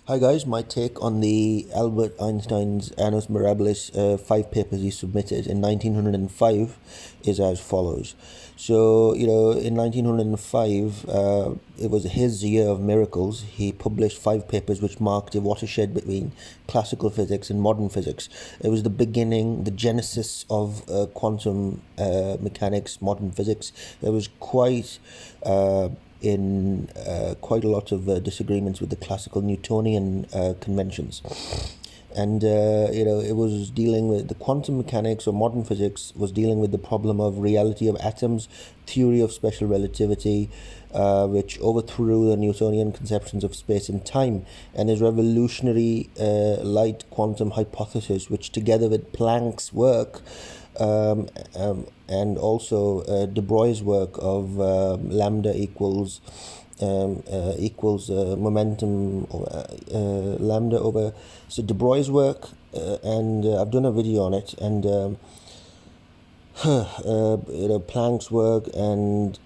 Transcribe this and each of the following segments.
Hi guys, my take on the Albert Einstein's Annus Mirabilis 5 papers he submitted in 1905 is as follows. So, in 1905, it was his year of miracles. He published 5 papers which marked a watershed between classical physics and modern physics. It was the beginning, the genesis of quantum mechanics, modern physics. There was quite a lot of disagreements with the classical Newtonian conventions. And it was dealing with the quantum mechanics, or modern physics was dealing with the problem of reality of atoms, theory of special relativity, which overthrew the Newtonian conceptions of space and time, and his revolutionary light quantum hypothesis, which together with Planck's work and also De Broglie's work of lambda equals momentum lambda over. So De Broglie's work, and I've done a video on it, and Planck's work, and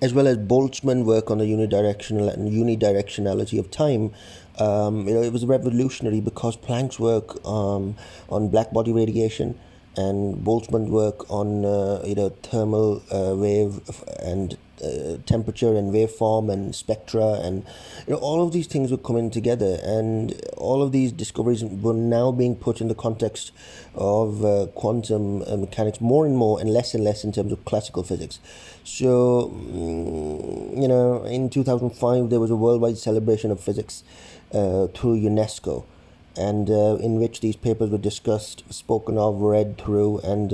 as well as Boltzmann's work on the unidirectionality of time. It was revolutionary because Planck's work on black-body radiation and Boltzmann's work on thermal wave and temperature and waveform and spectra, and all of these things were coming together, and all of these discoveries were now being put in the context of quantum mechanics more and more, and less in terms of classical physics. So in 2005 there was a worldwide celebration of physics through UNESCO, and in which these papers were discussed, spoken of, read through, and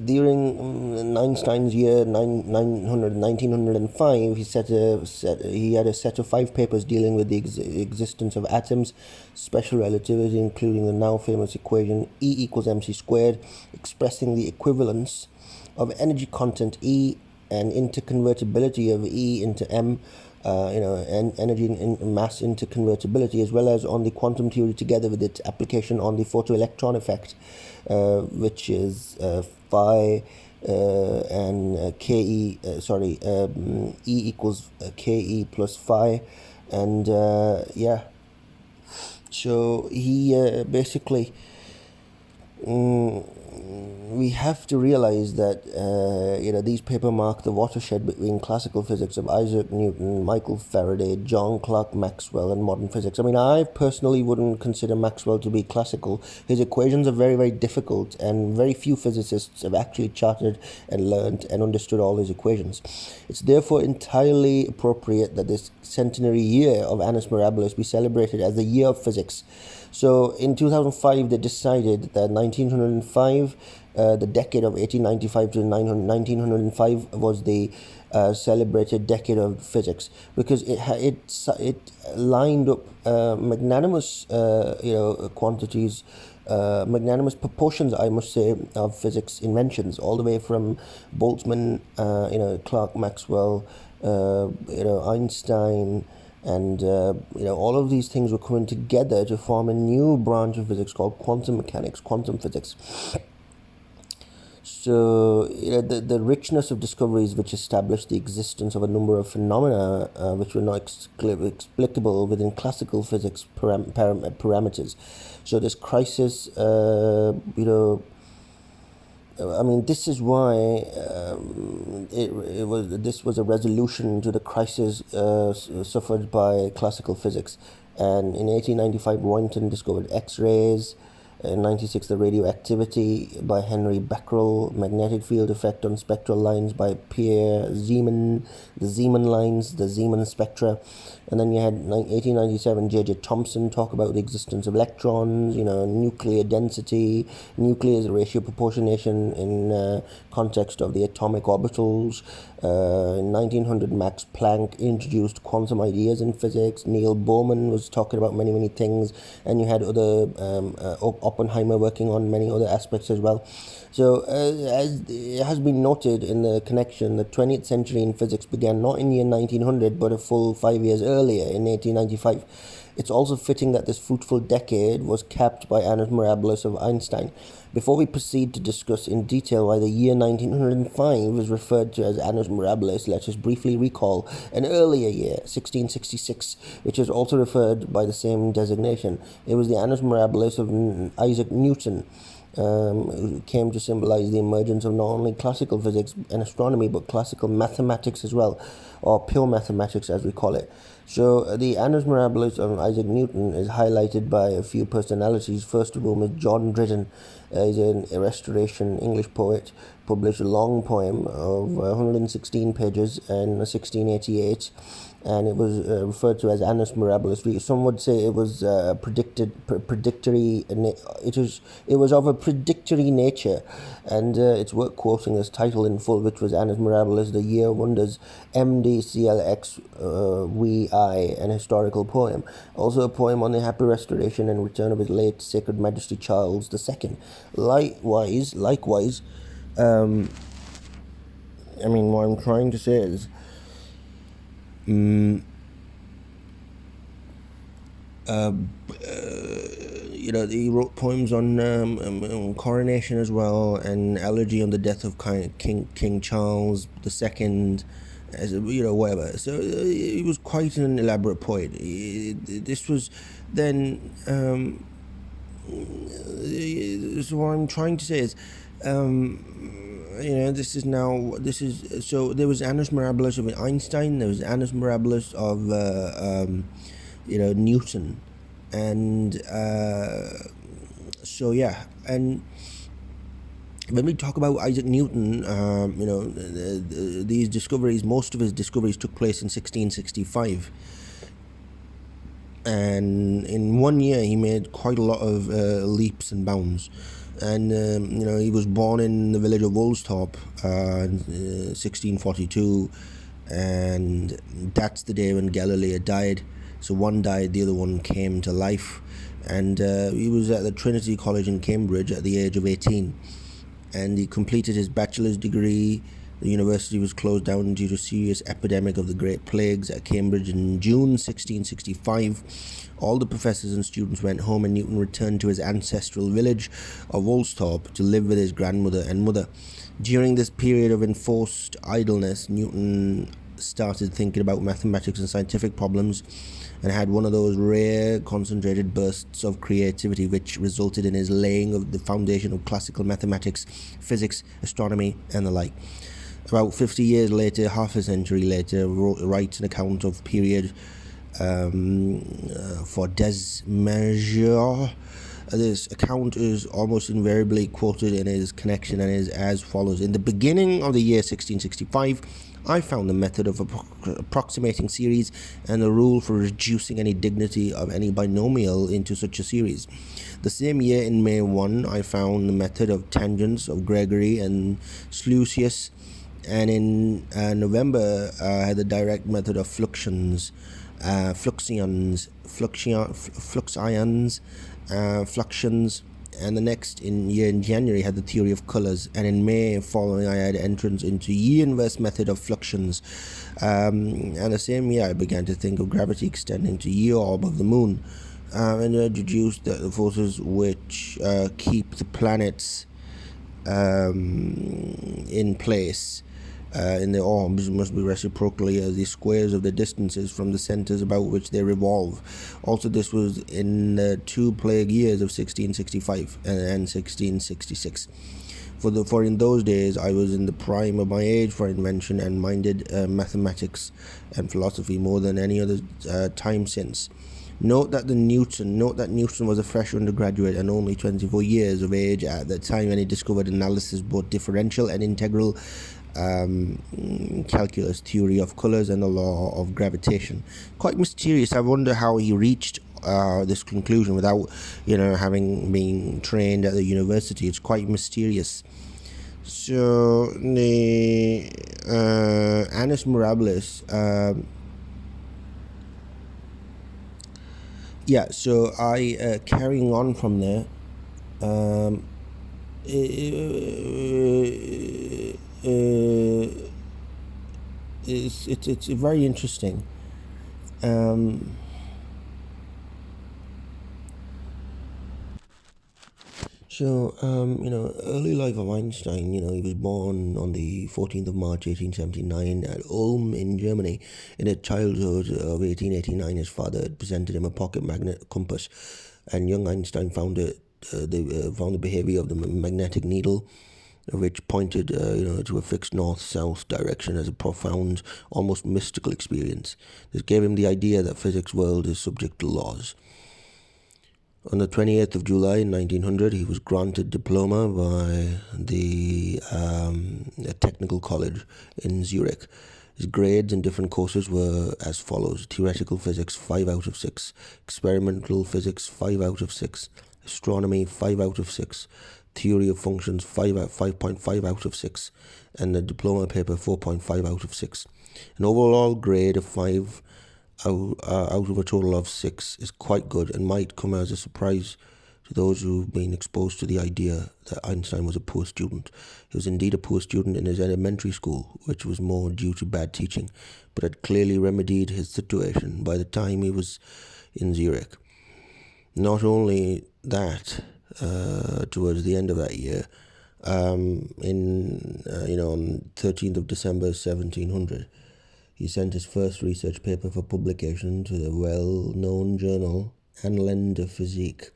during Einstein's year 1905, he had a set of 5 papers dealing with the existence of atoms, special relativity, including the now famous equation E equals mc squared, expressing the equivalence of energy content E and interconvertibility of E into m, and energy and mass interconvertibility, as well as on the quantum theory together with its application on the photoelectron effect, which is phi and ke, E equals ke plus phi, and so he basically. We have to realize that these papers mark the watershed between classical physics of Isaac Newton, Michael Faraday, John Clerk Maxwell, and modern physics. I mean, I personally wouldn't consider Maxwell to be classical. His equations are very, very difficult, and very few physicists have actually charted and learned and understood all his equations. It's therefore entirely appropriate that this centenary year of Annus Mirabilis be celebrated as the year of physics. So in 2005, they decided that 1905, the decade of 1895 to 1905, was the celebrated decade of physics, because it lined up magnanimous quantities, magnanimous proportions, I must say, of physics inventions, all the way from Boltzmann, Clerk Maxwell, Einstein, and all of these things were coming together to form a new branch of physics called quantum mechanics, quantum physics. So the richness of discoveries which established the existence of a number of phenomena which were not explicable within classical physics parameters. So this crisis, this is why this was a resolution to the crisis suffered by classical physics. And in 1895, Roentgen discovered X-rays. In 1996, the radioactivity by Henry Becquerel, magnetic field effect on spectral lines by Pierre Zeeman, the Zeeman lines, the Zeeman spectra. And then you had 1897, J.J. Thomson talk about the existence of electrons, nuclear density, nuclear ratio proportionation in context of the atomic orbitals. In 1900, Max Planck introduced quantum ideas in physics. Neil Bohrman was talking about many, many things. And you had other Oppenheimer working on many other aspects as well. So, as it has been noted in the connection, the 20th century in physics began not in the year 1900, but a full 5 years earlier, in 1895. It's also fitting that this fruitful decade was capped by Annus Mirabilis of Einstein. Before we proceed to discuss in detail why the year 1905 is referred to as Annus Mirabilis, let us briefly recall an earlier year, 1666, which is also referred by the same designation. It was the Annus Mirabilis of Isaac Newton, who came to symbolize the emergence of not only classical physics and astronomy, but classical mathematics as well, or pure mathematics as we call it. So the Annus Mirabilis of Isaac Newton is highlighted by a few personalities. First of whom is John Dryden. He's a Restoration English poet, published a long poem of 116 pages in 1688, and it was referred to as Annus Mirabilis. Some would say it was predictory. It was of a predictory nature, and it's worth quoting this title in full, which was Annus Mirabilis, the Year Wonders, MDCLXVI, an historical poem. Also a poem on the happy restoration and return of his late Sacred Majesty Charles II. Likewise, what I'm trying to say is, he wrote poems on coronation as well, and elegy on the death of King Charles II, as whatever. So he was quite an elaborate poet. This was then. So what I'm trying to say is, so there was Annus Mirabilis of Einstein, there was Annus Mirabilis of Newton, and and when we talk about Isaac Newton, these discoveries, most of his discoveries took place in 1665. And in 1 year, he made quite a lot of leaps and bounds. And, he was born in the village of Woolsthorpe in 1642. And that's the day when Galileo died. So one died, the other one came to life. And he was at the Trinity College in Cambridge at the age of 18. And he completed his bachelor's degree. The university was closed down due to a serious epidemic of the Great Plagues at Cambridge in June 1665. All the professors and students went home, and Newton returned to his ancestral village of Woolsthorpe to live with his grandmother and mother. During this period of enforced idleness, Newton started thinking about mathematics and scientific problems, and had one of those rare concentrated bursts of creativity which resulted in his laying of the foundation of classical mathematics, physics, astronomy, and the like. About 50 years later, half a century later, writes an account of period for Desmarais. This account is almost invariably quoted in his connection and is as follows. In the beginning of the year 1665, I found the method of approximating series and the rule for reducing any dignity of any binomial into such a series. The same year, in May 1, I found the method of tangents of Gregory and Slusius, and in November, I had the direct method of fluxions, and the next year in January had the theory of colors, and in May following I had entrance into E-inverse method of fluxions, and the same year I began to think of gravity extending to E-orb of the moon, and introduced the forces which keep the planets in place in the orbs must be reciprocally as the squares of the distances from the centers about which they revolve. Also, this was in the 2 plague years of 1665 and 1666. For in those days I was in the prime of my age for invention, and minded mathematics and philosophy more than any other time since. Note that Newton was a fresh undergraduate and only 24 years of age at the time when he discovered analysis, both differential and integral calculus, theory of colors, and the law of gravitation. Quite mysterious. I wonder how he reached this conclusion without, having been trained at the university. It's quite mysterious. So the Annus Mirabilis. So I carrying on from there. It's very interesting. So, early life of Einstein, he was born on the 14th of March 1879 at Ulm in Germany. In his childhood of 1889, his father had presented him a pocket magnet compass, and young Einstein found the behavior of the magnetic needle, which pointed, to a fixed north-south direction, as a profound, almost mystical experience. This gave him the idea that physics world is subject to laws. On the 28th of July 1900, he was granted diploma by the technical college in Zurich. His grades in different courses were as follows: theoretical physics 5 out of 6, experimental physics 5 out of 6, astronomy 5 out of 6, theory of functions 5.5 out of 6, and the diploma paper 4.5 out of 6. An overall grade of 5 out of a total of 6 is quite good, and might come as a surprise to those who've been exposed to the idea that Einstein was a poor student. He was indeed a poor student in his elementary school, which was more due to bad teaching, but had clearly remedied his situation by the time he was in Zurich. Not only that, towards the end of that year, on 13th of December 1700, he sent his first research paper for publication to the well-known journal Anländer Physik.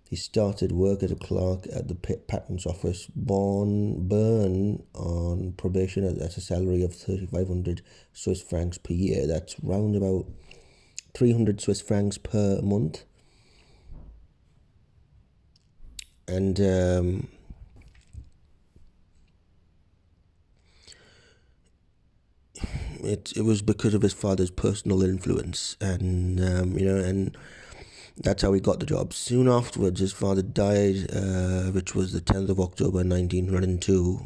He started work as a clerk at the patents office, Bern, on probation at a salary of 3,500 Swiss francs per year. That's round about 300 Swiss francs per month. And it was because of his father's personal influence, and and that's how he got the job. Soon afterwards, his father died, which was the 10th of October 1902.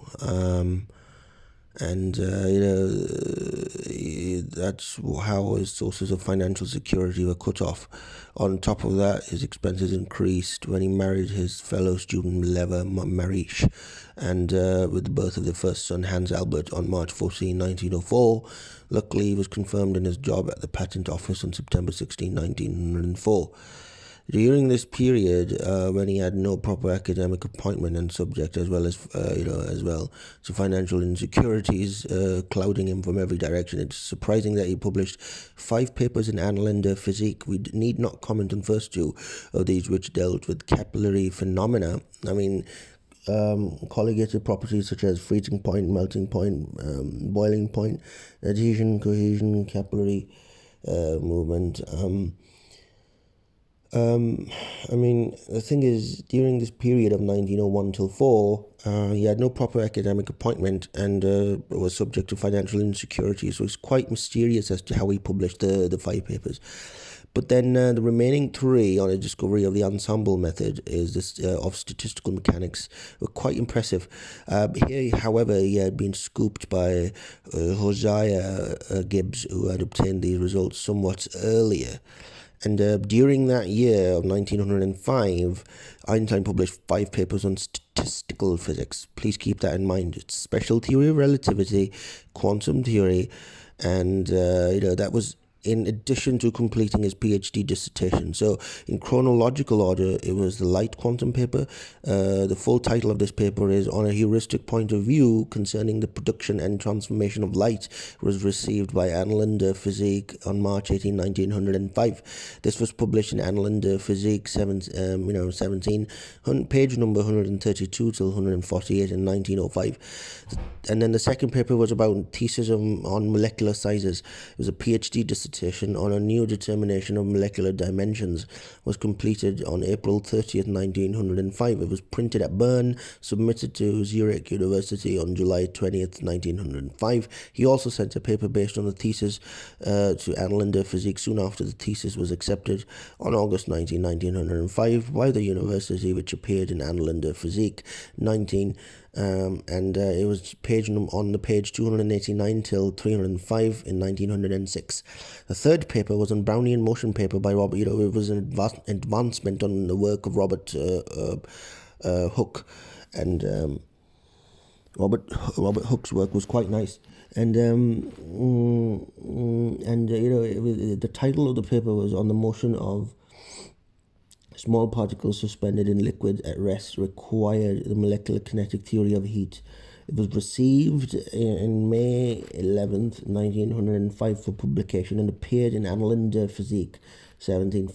That's how his sources of financial security were cut off. On top of that, his expenses increased when he married his fellow student Mileva Marish, and with the birth of their first son Hans Albert on March 14, 1904. Luckily, he was confirmed in his job at the patent office on September 16, 1904. During this period, when he had no proper academic appointment and subject, as well to financial insecurities clouding him from every direction, it's surprising that he published 5 papers in Anländer Physik. We need not comment on first 2 of these, which dealt with capillary phenomena. I mean, colligated properties such as freezing point, melting point, boiling point, adhesion, cohesion, capillary movement. The thing is, during this period of 1901 till 4, he had no proper academic appointment and was subject to financial insecurity, so it's quite mysterious as to how he published the 5 papers. But then the remaining 3 on a discovery of the ensemble method is this of statistical mechanics were quite impressive. Here, however, he had been scooped by Hosea Gibbs, who had obtained these results somewhat earlier. And during that year of 1905, Einstein published 5 papers on statistical physics. Please keep that in mind. It's special theory of relativity, quantum theory, and that was in addition to completing his PhD dissertation. So in chronological order, it was the light quantum paper. The full title of this paper is On a Heuristic Point of View Concerning the Production and Transformation of Light. It was received by Anländer Physik on March 18, 1905. This was published in Anländer Physik 17, page number 132 till 148 in 1905. And then the second paper was about Thesism on molecular sizes. It was a PhD dissertation on a new determination of molecular dimensions. Was completed on April 30th, 1905. It was printed at Bern, submitted to Zurich University on July 20th, 1905. He also sent a paper based on the thesis to Anländer Physik soon after the thesis was accepted on August 19, 1905 by the university, which appeared in Anländer Physik 19. It was on the page 289 till 305 in 1906. The third paper was on Brownian motion paper by Robert. It was an advancement on the work of Robert Hooke, and Robert Hooke's work was quite nice. And the title of the paper was on the motion of Small particles suspended in liquid at rest required the molecular kinetic theory of heat. It was received in May 11th, 1905 for publication and appeared in Annalen der Physik 17,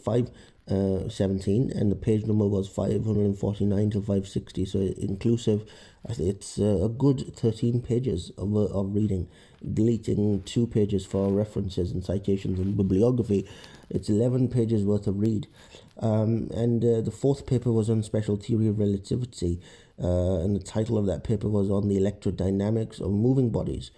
and the page number was 549 to 560, so inclusive. I think it's a good 13 pages of reading, deleting 2 pages for references and citations and bibliography. It's 11 pages worth of read. And the fourth paper was on special theory of relativity, and the title of that paper was on the electrodynamics of moving bodies.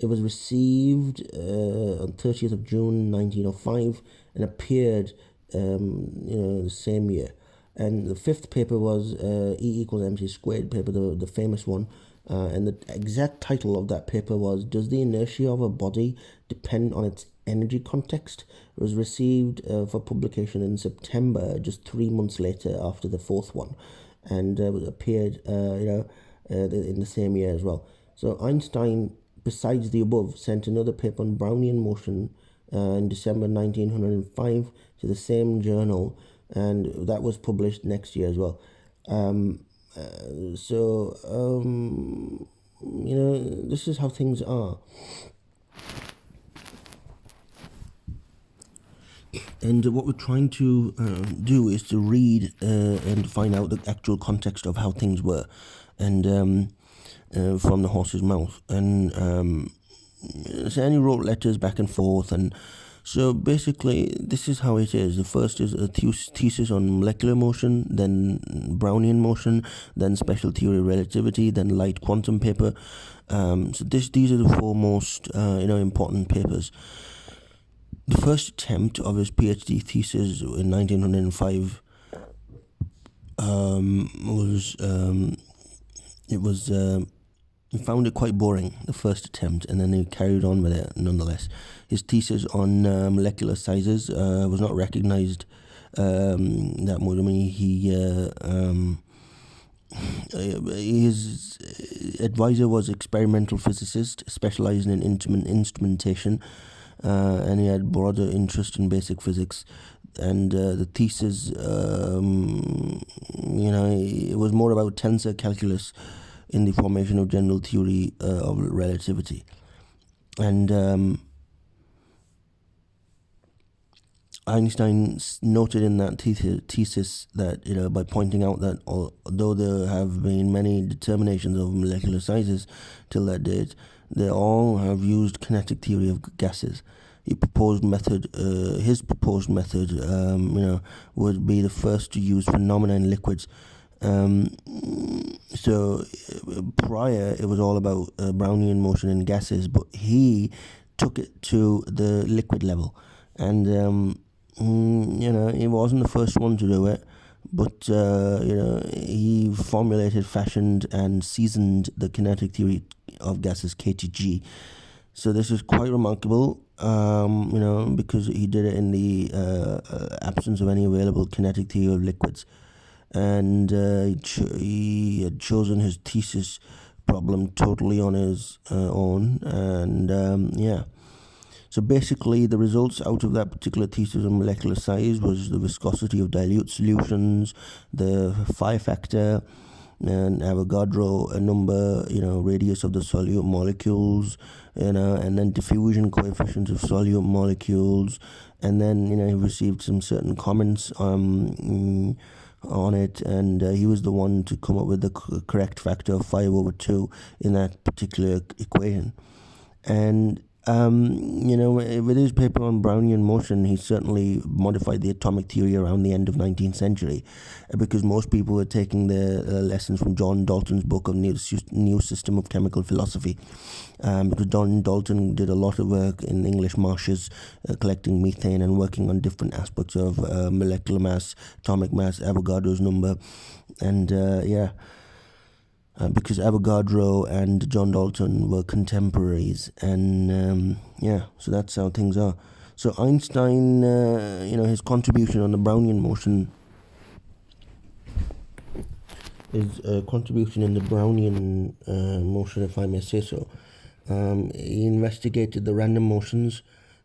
It was received on 30th of June 1905 and appeared the same year. And the fifth paper was E equals mc squared paper, the famous one. And the exact title of that paper was, Does the inertia of a body depend on its energy context? It was received for publication in September, just 3 months later after the fourth one, and appeared in the same year as well. So Einstein, besides the above, sent another paper on Brownian motion in December 1905 to the same journal, and that was published next year as well. This is how things are. And what we're trying to do is to read and find out the actual context of how things were, and from the horse's mouth. And so he wrote letters back and forth, and so basically this is how it is. The first is a thesis on molecular motion, then Brownian motion, then special theory of relativity, then light quantum paper. These are the 4 most important papers. The first attempt of his PhD thesis in 1905 he found it quite boring, the first attempt, and then he carried on with it nonetheless. His thesis on molecular sizes was not recognized that much. I mean, his advisor was experimental physicist specializing in instrumentation, and he had broader interest in basic physics. And the thesis, it was more about tensor calculus in the formation of general theory of relativity. And Einstein noted in that thesis that, by pointing out that although there have been many determinations of molecular sizes till that date, they all have used kinetic theory of gases. His proposed method, would be the first to use phenomena in liquids. So prior, it was all about Brownian motion in gases, but he took it to the liquid level, and he wasn't the first one to do it, but he formulated, fashioned, and seasoned the kinetic theory of gases, KTG. So this is quite remarkable, because he did it in the absence of any available kinetic theory of liquids. And he had chosen his thesis problem totally on his own, and So basically, the results out of that particular thesis on molecular size was the viscosity of dilute solutions, the phi factor, and Avogadro number, radius of the solute molecules, and then diffusion coefficient of solute molecules, and then he received some certain comments on it, and he was the one to come up with the correct factor of 5/2 in that particular equation. And with his paper on Brownian motion, he certainly modified the atomic theory around the end of 19th century, because most people were taking their lessons from John Dalton's book of New System of Chemical Philosophy, because John Dalton did a lot of work in English marshes, collecting methane and working on different aspects of molecular mass, atomic mass, Avogadro's number, and because Avogadro and John Dalton were contemporaries, and so that's how things are. So Einstein, his contribution on the Brownian motion, if I may say so, he investigated the random motions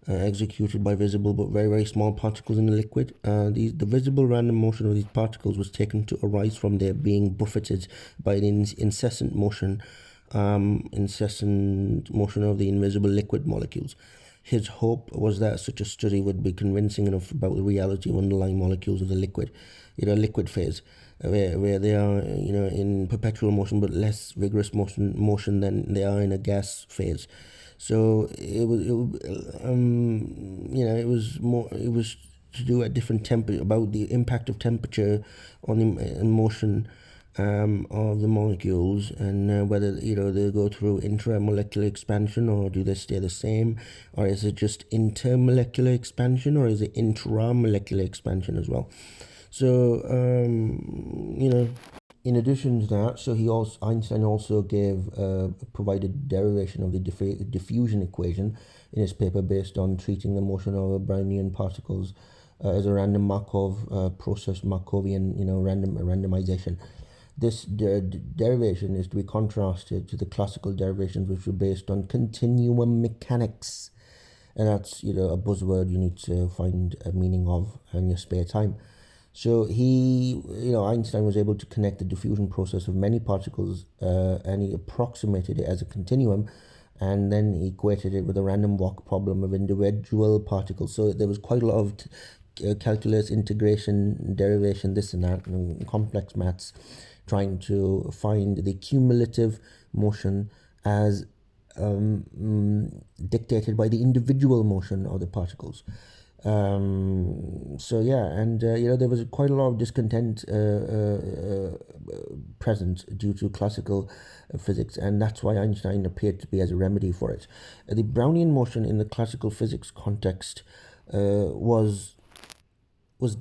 executed by visible but very, very small particles in the liquid. The visible random motion of these particles was taken to arise from their being buffeted by an incessant motion of the invisible liquid molecules. His hope was that such a study would be convincing enough about the reality of underlying molecules of the liquid, liquid phase, where they are, in perpetual motion but less vigorous motion than they are in a gas phase. So it was to do at different temperature, about the impact of temperature on the motion of the molecules, and whether they go through intramolecular expansion, or do they stay the same, or is it just intermolecular expansion, or is it intramolecular expansion as well? So in addition to that, Einstein also provided derivation of the diffusion equation in his paper based on treating the motion of Brownian particles as a random Markov process, Markovian randomization. This derivation is to be contrasted to the classical derivations, which were based on continuum mechanics, and that's a buzzword you need to find a meaning of in your spare time. So Einstein was able to connect the diffusion process of many particles, and he approximated it as a continuum, and then he equated it with a random walk problem of individual particles. So there was quite a lot of calculus, integration, derivation, this and that, and complex maths, trying to find the cumulative motion as dictated by the individual motion of the particles. There was quite a lot of discontent present due to classical physics, and that's why Einstein appeared to be as a remedy for it. The Brownian motion in the classical physics context was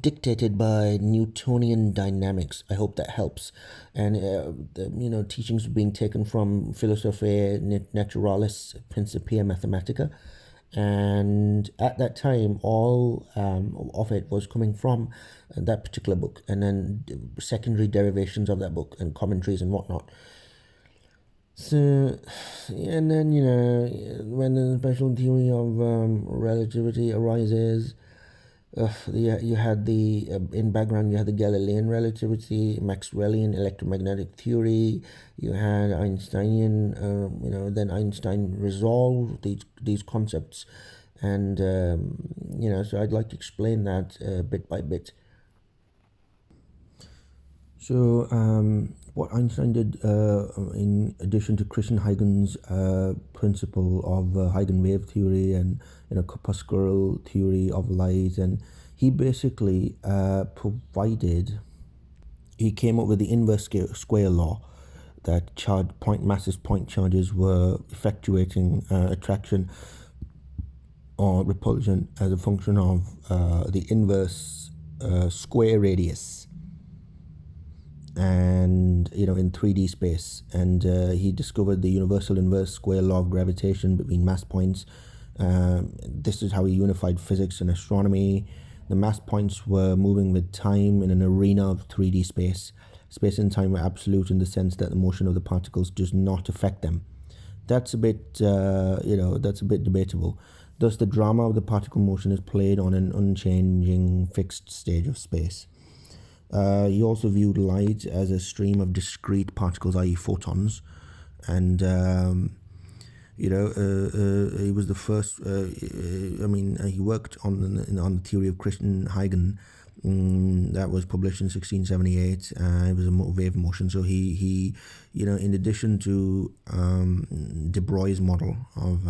dictated by Newtonian dynamics. I hope that helps. And teachings were being taken from Philosophiae Naturalis Principia Mathematica, and at that time all of it was coming from that particular book, and then secondary derivations of that book and commentaries and whatnot. So, and then when the special theory of relativity arises, you had in background you had the Galilean relativity, Maxwellian electromagnetic theory. You had Einsteinian. Then Einstein resolved these concepts, and so I'd like to explain that bit by bit. So what Einstein did, in addition to Christian Huygens' principle of Huygens-wave theory and corpuscular theory of light, and he basically he came up with the inverse square law, that point charges were effectuating attraction or repulsion as a function of the inverse square radius, and in 3D space. And he discovered the universal inverse square law of gravitation between mass points. This is how he unified physics and astronomy. The mass points were moving with time in an arena of 3D space. Space and time were absolute in the sense that the motion of the particles does not affect them. That's a bit debatable. Thus, the drama of the particle motion is played on an unchanging fixed stage of space. He also viewed light as a stream of discrete particles, i.e. photons, and he was the first. He worked on the theory of Christian Huygens that was published in 1678. It was a wave motion. So he in addition to de Broglie's model of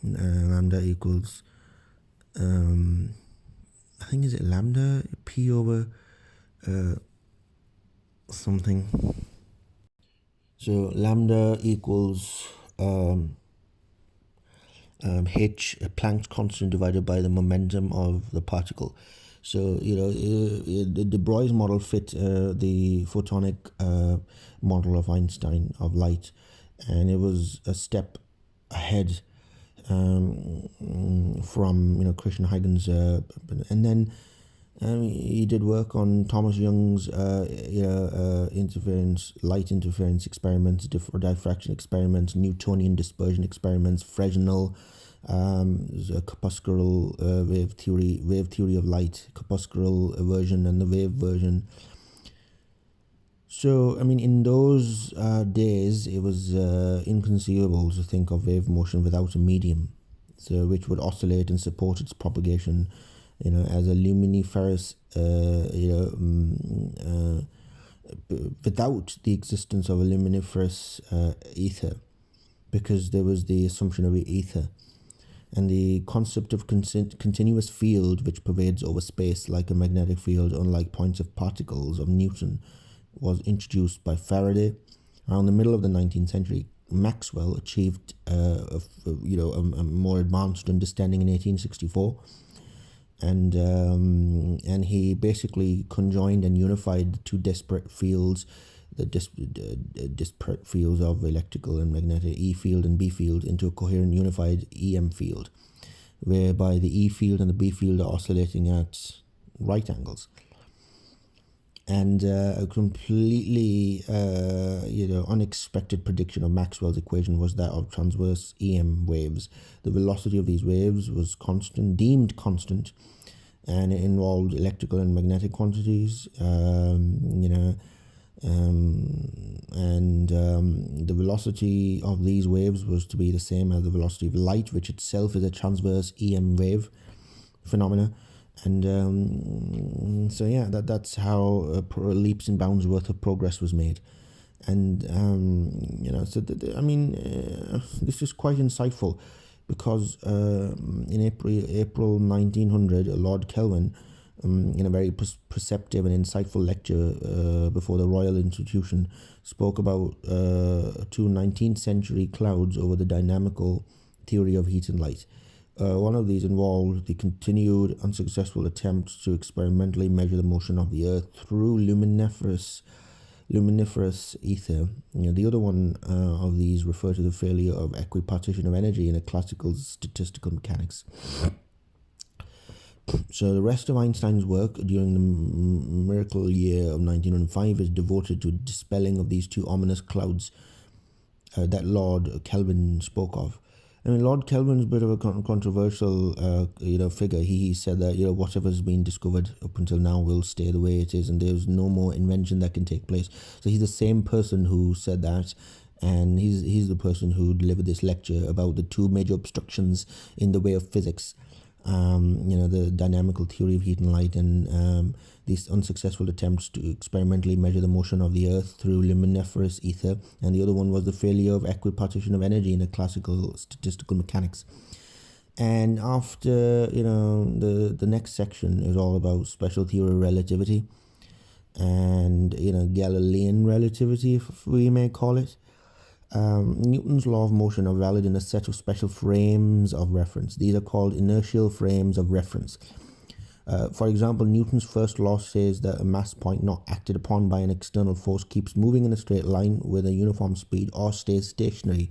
lambda equals I think is it lambda p over something. So lambda equals h, Planck's constant, divided by the momentum of the particle. So the de Broglie's model fit the photonic model of Einstein of light, and it was a step ahead from Christian Huygens, and then he did work on Thomas Young's light interference experiments, diffraction experiments, Newtonian dispersion experiments, Fresnel There's a corpuscular wave theory of light, corpuscular version and the wave version. So, I mean, in those days, it was inconceivable to think of wave motion without a medium, so which would oscillate and support its propagation, as a luminiferous, without the existence of a luminiferous ether, because there was the assumption of ether. And the concept of continuous field, which pervades over space like a magnetic field, unlike points of particles of Newton, was introduced by Faraday. Around the middle of the 19th century, Maxwell achieved a more advanced understanding in 1864, and he basically conjoined and unified the two disparate fields, the disparate fields of electrical and magnetic E field and B field, into a coherent unified EM field, whereby the E field and the B field are oscillating at right angles. And a completely unexpected prediction of Maxwell's equation was that of transverse EM waves. The velocity of these waves was deemed constant, and it involved electrical and magnetic quantities. The velocity of these waves was to be the same as the velocity of light, which itself is a transverse EM wave phenomena. And that's how leaps and bounds worth of progress was made. And this is quite insightful, because in April 1900, Lord Kelvin, in a very perceptive and insightful lecture before the Royal Institution, spoke about two 19th century clouds over the dynamical theory of heat and light. One of these involved the continued unsuccessful attempt to experimentally measure the motion of the Earth through luminiferous ether. The other one of these referred to the failure of equipartition of energy in a classical statistical mechanics. So the rest of Einstein's work during the miracle year of 1905 is devoted to dispelling of these two ominous clouds that Lord Kelvin spoke of. I mean, Lord Kelvin's a bit of a controversial, figure. He said that, whatever's been discovered up until now will stay the way it is, and there's no more invention that can take place. So he's the same person who said that, and he's the person who delivered this lecture about the two major obstructions in the way of physics. The dynamical theory of heat and light, and these unsuccessful attempts to experimentally measure the motion of the Earth through luminiferous ether, and the other one was the failure of equipartition of energy in a classical statistical mechanics. And after, the next section is all about special theory of relativity, and Galilean relativity, if we may call it. Newton's law of motion are valid in a set of special frames of reference. These are called inertial frames of reference. For example, Newton's first law says that a mass point not acted upon by an external force keeps moving in a straight line with a uniform speed or stays stationary.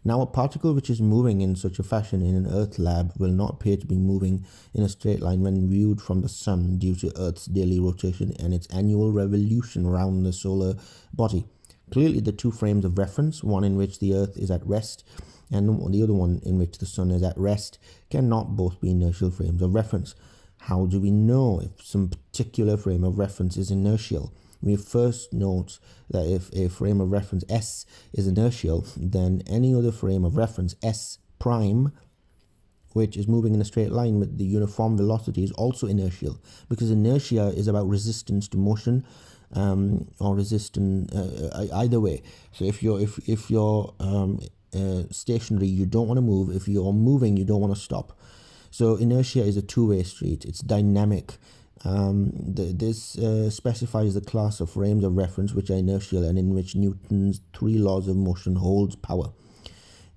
Now, a particle which is moving in such a fashion in an Earth lab will not appear to be moving in a straight line when viewed from the Sun, due to Earth's daily rotation and its annual revolution around the solar body. Clearly, the two frames of reference, one in which the Earth is at rest and the other one in which the Sun is at rest, cannot both be inertial frames of reference. How do we know if some particular frame of reference is inertial? We first note that if a frame of reference S is inertial, then any other frame of reference S prime, which is moving in a straight line with the uniform velocity, is also inertial, because inertia is about resistance to motion, or resistance either way. So if you're stationary, you don't want to move. If you're moving, you don't want to stop. So inertia is a two-way street. It's dynamic. This specifies the class of frames of reference which are inertial and in which Newton's three laws of motion holds power.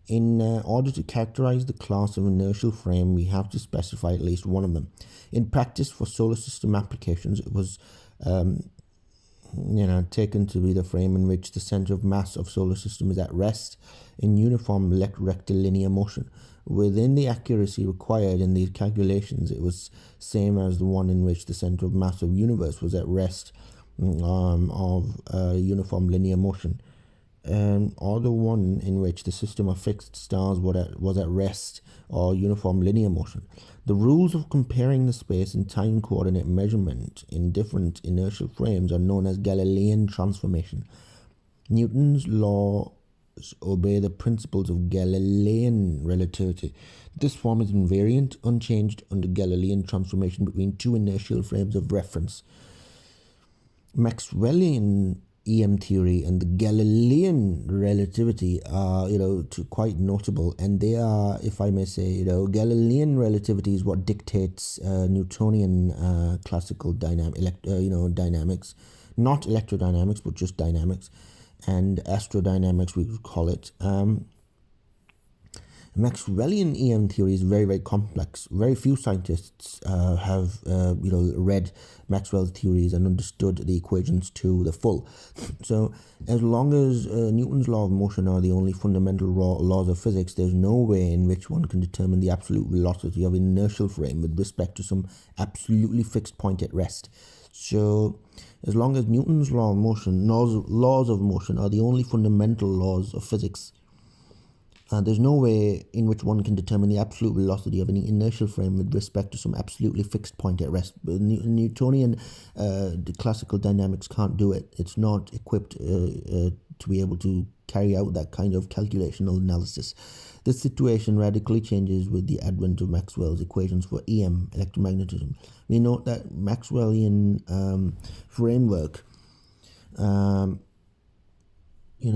In order to characterize the class of inertial frame, we have to specify at least one of them. In practice, for solar system applications, it was taken to be the frame in which the center of mass of solar system is at rest in uniform rectilinear motion. Within the accuracy required in these calculations, it was same as the one in which the center of mass of universe was at rest of uniform linear motion. or the one in which the system of fixed stars was at rest or uniform linear motion. The rules of comparing the space and time coordinate measurement in different inertial frames are known as Galilean transformation. Newton's laws obey the principles of Galilean relativity. This form is invariant, unchanged under Galilean transformation between two inertial frames of reference. Maxwellian EM theory and the Galilean relativity are, quite notable, and they are, if I may say, Galilean relativity is what dictates Newtonian classical dynamics, not electrodynamics, but just dynamics, and astrodynamics we would call it. Maxwellian EM theory is very, very complex. Very few scientists have, read Maxwell's theories and understood the equations to the full. So, as long as Newton's law of motion are the only fundamental laws of physics, there's no way in which one can determine the absolute velocity of an inertial frame with respect to some absolutely fixed point at rest. So, as long as Newton's law of motion, laws of motion are the only fundamental laws of physics, there's no way in which one can determine the absolute velocity of any inertial frame with respect to some absolutely fixed point at rest. Newtonian classical dynamics can't do it. It's not equipped to be able to carry out that kind of calculational analysis. This situation radically changes with the advent of Maxwell's equations for EM, electromagnetism. We note that Maxwellian framework it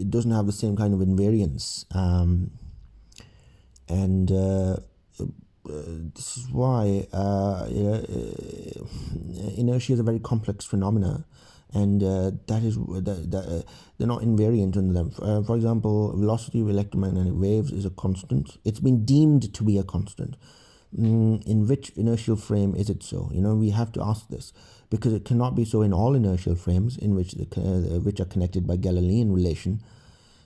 doesn't have the same kind of invariance, and this is why inertia is a very complex phenomena, and that is that they're not invariant under them. For example, velocity of electromagnetic waves is a constant. It's been deemed to be a constant. In which inertial frame is it so? We have to ask this, because it cannot be so in all inertial frames in which which are connected by Galilean relation.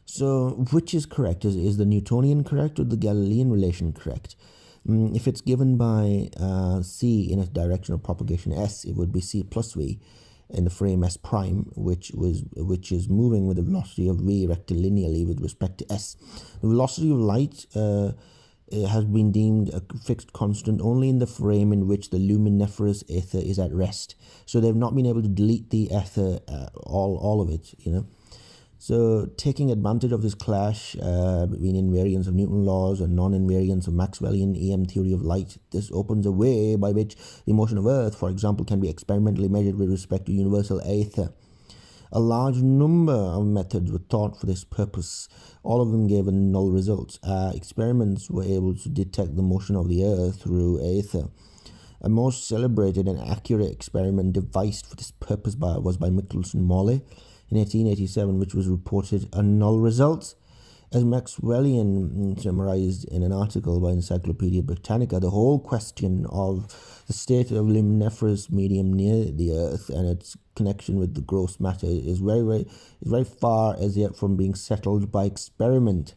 So which is correct? Is the Newtonian correct or the Galilean relation correct? If it's given by c in a direction of propagation s, it would be c plus v in the frame s prime, which is moving with the velocity of v rectilinearly with respect to s. The velocity of light has been deemed a fixed constant only in the frame in which the luminiferous ether is at rest. So they've not been able to delete the ether, all of it, So taking advantage of this clash between invariance of Newton laws and non-invariance of Maxwellian EM theory of light, this opens a way by which the motion of Earth, for example, can be experimentally measured with respect to universal ether. A large number of methods were thought for this purpose. All of them gave null results. Experiments were able to detect the motion of the Earth through ether. A most celebrated and accurate experiment devised for this purpose was by Michelson Morley in 1887, which was reported a null result. As Maxwellian summarized in an article by Encyclopedia Britannica, the whole question of the state of luminiferous medium near the Earth and its connection with the gross matter is very far as yet from being settled by experiment.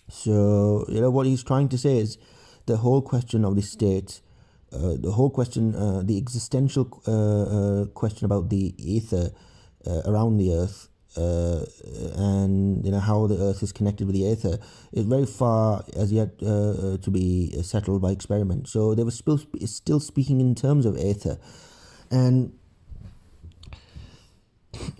So, what he's trying to say is the whole question of the state, the existential question about the ether around the Earth, and how the Earth is connected with the ether is very far as yet to be settled by experiment. So they were still speaking in terms of ether, and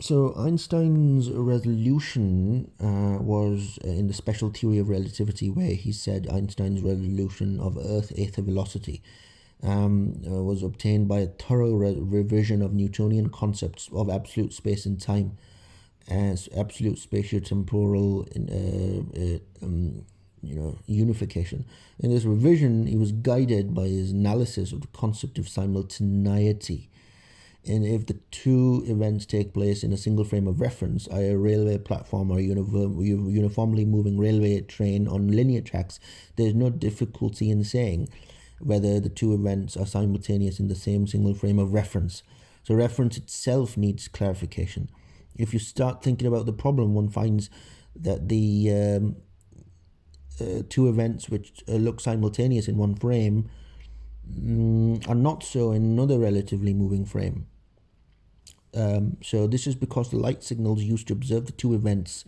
so Einstein's resolution was in the special theory of relativity, where he said Einstein's resolution of Earth ether velocity was obtained by a thorough revision of Newtonian concepts of absolute space and time as absolute spatiotemporal unification. In this revision, he was guided by his analysis of the concept of simultaneity. And if the two events take place in a single frame of reference, i.e. a railway platform or a uniformly moving railway train on linear tracks, there is no difficulty in saying whether the two events are simultaneous in the same single frame of reference. So reference itself needs clarification. If you start thinking about the problem, one finds that the two events which look simultaneous in one frame are not so in another relatively moving frame. So this is because the light signals used to observe the two events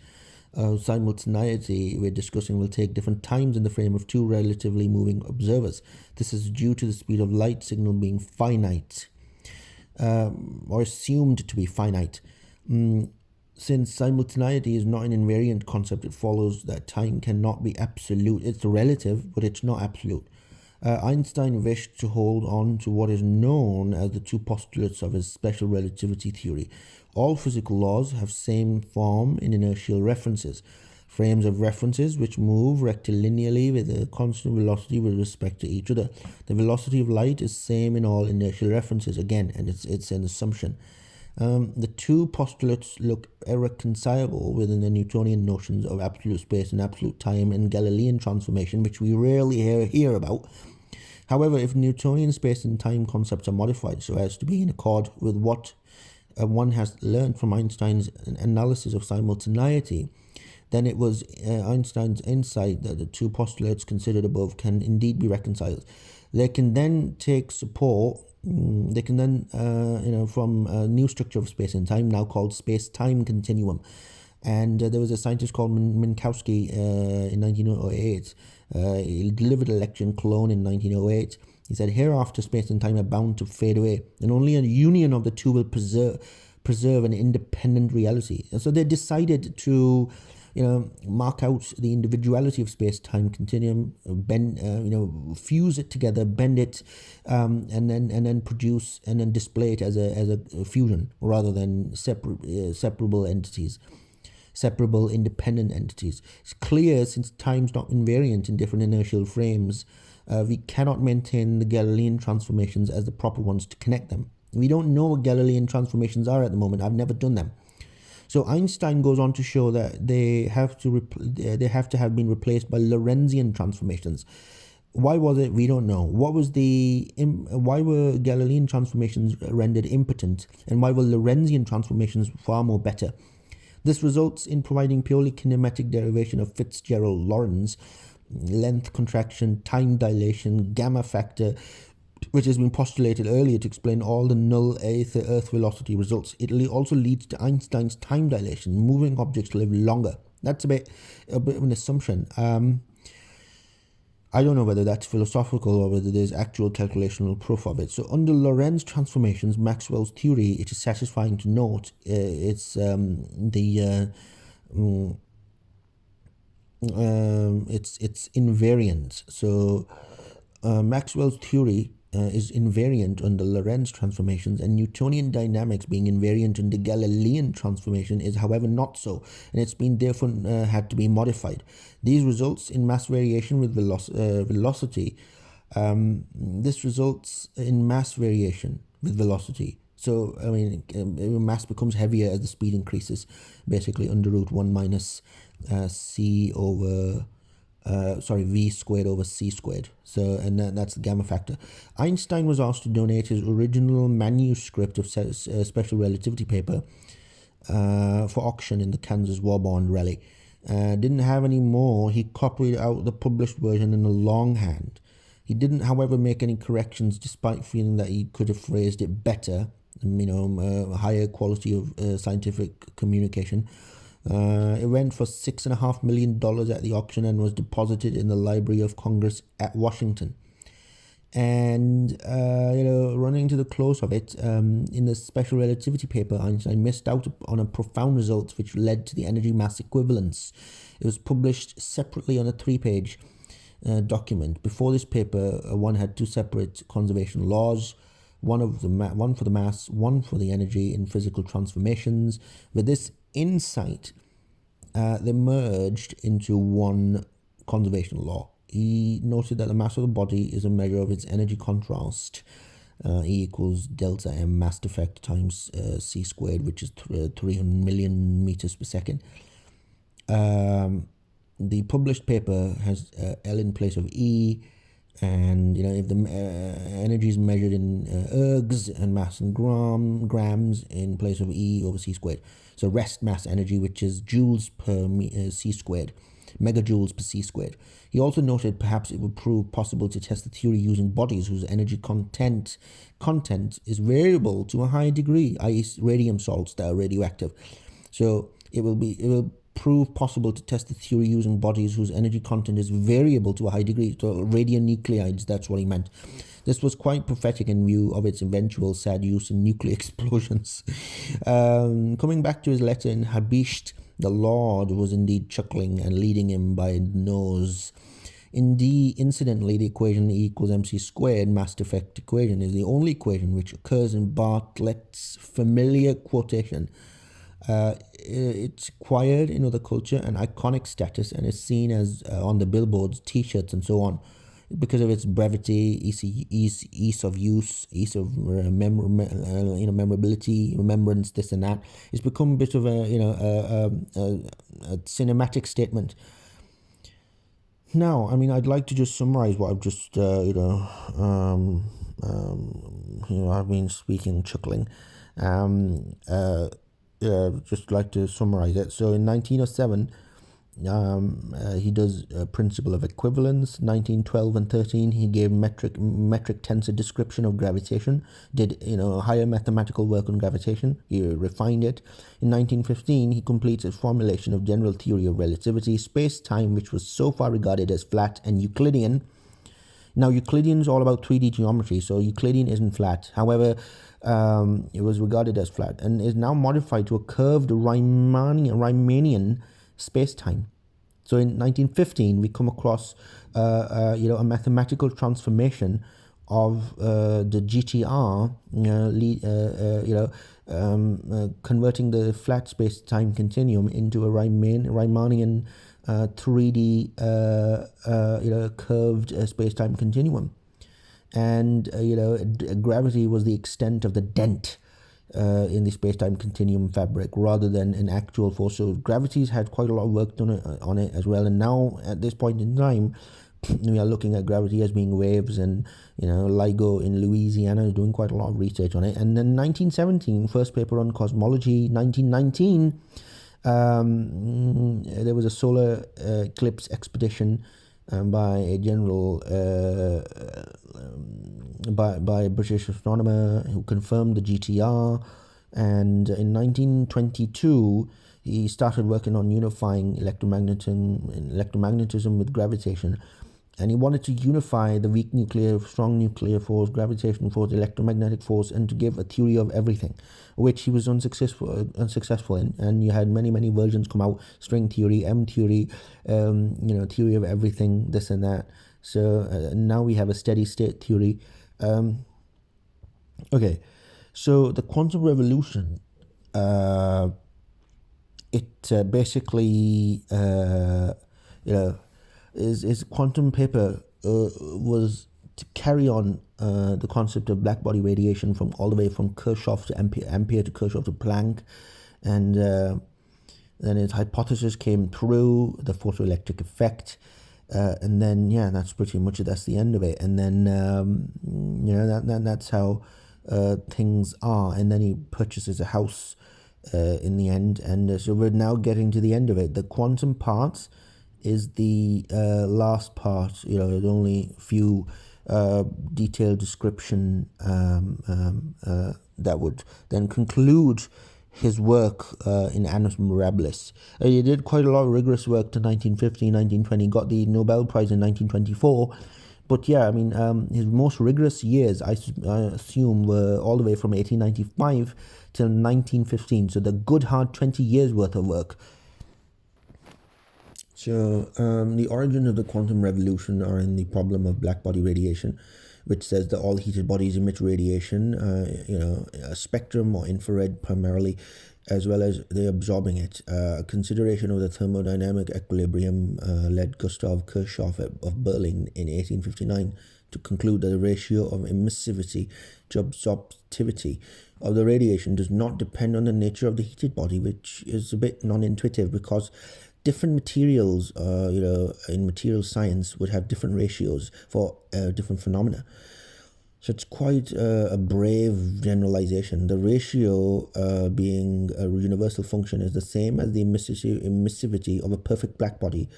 of simultaneity we're discussing will take different times in the frame of two relatively moving observers. This is due to the speed of light signal being finite, or assumed to be finite. Since simultaneity is not an invariant concept, it follows that time cannot be absolute. It's relative, but it's not absolute. Einstein wished to hold on to what is known as the two postulates of his special relativity theory. All physical laws have same form in inertial references, frames of references which move rectilinearly with a constant velocity with respect to each other. The velocity of light is same in all inertial references, again, and it's an assumption. The two postulates look irreconcilable within the Newtonian notions of absolute space and absolute time and Galilean transformation, which we rarely hear about. However, if Newtonian space and time concepts are modified so as to be in accord with what one has learned from Einstein's analysis of simultaneity, then it was Einstein's insight that the two postulates considered above can indeed be reconciled. They can then take support. They can then, from a new structure of space and time, now called space-time continuum. And there was a scientist called Minkowski in 1908. He delivered a lecture in Cologne in 1908. He said, hereafter space and time are bound to fade away, and only a union of the two will preserve an independent reality. And so they decided to, mark out the individuality of space-time continuum, fuse it together, bend it, and then produce and then display it as a fusion rather than separable entities. Separable independent entities. It's clear, since time's not invariant in different inertial frames, we cannot maintain the Galilean transformations as the proper ones to connect them. We don't know what Galilean transformations are at the moment. I've never done them. So Einstein goes on to show that they have to have been replaced by Lorentzian transformations. Why was it? We don't know. Why were Galilean transformations rendered impotent, and why were Lorentzian transformations far more better? This results in providing purely kinematic derivation of Fitzgerald-Lorentz, length contraction, time dilation, gamma factor, which has been postulated earlier to explain all the null Earth velocity results. It also leads to Einstein's time dilation, moving objects live longer. That's a bit of an assumption. I don't know whether that's philosophical or whether there's actual calculational proof of it. So under Lorentz transformations, Maxwell's theory, it is satisfying to note it's invariant. So Maxwell's theory is invariant under Lorentz transformations, and Newtonian dynamics being invariant under Galilean transformation is, however, not so, and it's been therefore had to be modified. These results in mass variation with velocity. This results in mass variation with velocity. So, mass becomes heavier as the speed increases, basically under root 1 minus v squared over c squared. So, and that's the gamma factor. Einstein was asked to donate his original manuscript of special relativity paper for auction in the Kansas War Bond Rally. Didn't have any more. He copied out the published version in a longhand. He didn't, however, make any corrections, despite feeling that he could have phrased it better, a higher quality of scientific communication. It went for $6.5 million at the auction and was deposited in the Library of Congress at Washington. And, running to the close of it, in the special relativity paper, Einstein missed out on a profound result which led to the energy-mass equivalence. It was published separately on a 3-page document. Before this paper, one had two separate conservation laws, one for the mass, one for the energy in physical transformations. With this insight, they merged into one conservation law. He noted that the mass of the body is a measure of its energy contrast. E equals delta m mass defect times c squared, which is 300 million meters per second. The published paper has L in place of E, and if the energy is measured in ergs and mass in grams in place of E over c squared. So rest mass energy, which is joules per c squared. megajoules per c squared. He also noted perhaps it would prove possible to test the theory using bodies whose energy content is variable to a higher degree, i.e. radium salts that are radioactive. So it will prove possible to test the theory using bodies whose energy content is variable to a high degree. So radionuclides, that's what he meant. This was quite prophetic in view of its eventual sad use in nuclear explosions. Coming back to his letter in Habisht, the Lord was indeed chuckling and leading him by the nose. Incidentally, the equation E equals mc squared mass effect equation is the only equation which occurs in Bartlett's familiar quotation. It's acquired in other culture an iconic status and is seen as on the billboards, t-shirts and so on because of its brevity, ease of use, ease of memorability, remembrance, this and that. It's become a bit of a cinematic statement. Now, I mean, I'd like to just summarize what I've just I've been speaking, chuckling. Just like to summarize it. So in 1907, he does principle of equivalence. 1912 and 13, he gave metric tensor description of gravitation. Did higher mathematical work on gravitation. He refined it. In 1915, he completes his formulation of general theory of relativity, space-time, which was so far regarded as flat and Euclidean. Now, Euclidean is all about 3D geometry, so Euclidean isn't flat. However, it was regarded as flat and is now modified to a curved Riemannian space-time. So in 1915, we come across a mathematical transformation of the GTR, converting the flat space-time continuum into a Riemannian 3D curved space-time continuum. And gravity was the extent of the dent in the space-time continuum fabric rather than an actual force. So gravity's had quite a lot of work done on it as well. And now at this point in time, we are looking at gravity as being waves, and LIGO in Louisiana is doing quite a lot of research on it. And then 1917, first paper on cosmology. 1919, there was a solar eclipse expedition by a general by a British astronomer who confirmed the GTR, and in 1922 he started working on unifying electromagnetism with gravitation, and he wanted to unify the weak nuclear, strong nuclear force, gravitational force, electromagnetic force, and to give a theory of everything, which he was unsuccessful in. And you had many versions come out: string theory, M theory, theory of everything, this and that. So now we have a steady state theory. Okay, so the quantum revolution, it basically is quantum paper was to carry on the concept of black body radiation from all the way from Kirchhoff to Ampere to Kirchhoff to Planck, and then his hypothesis came through, the photoelectric effect, and then that's pretty much it. That's the end of it. And then that's how things are. And then he purchases a house in the end, and so we're now getting to the end of it. The quantum part is the last part. There's only a few detailed description that would then conclude his work in Annus Mirabilis. He did quite a lot of rigorous work to 1915, 1920, got the Nobel Prize in 1924. But his most rigorous years, I assume, were all the way from 1895 till 1915. So the good hard 20 years worth of work. So the origin of the quantum revolution are in the problem of black body radiation, which says that all heated bodies emit radiation, a spectrum or infrared primarily, as well as they're absorbing it. Consideration of the thermodynamic equilibrium led Gustav Kirchhoff of Berlin in 1859 to conclude that the ratio of emissivity to absorptivity of the radiation does not depend on the nature of the heated body, which is a bit non-intuitive because different materials, in material science would have different ratios for different phenomena. So it's quite a brave generalization. The ratio being a universal function is the same as the emissivity of a perfect black body,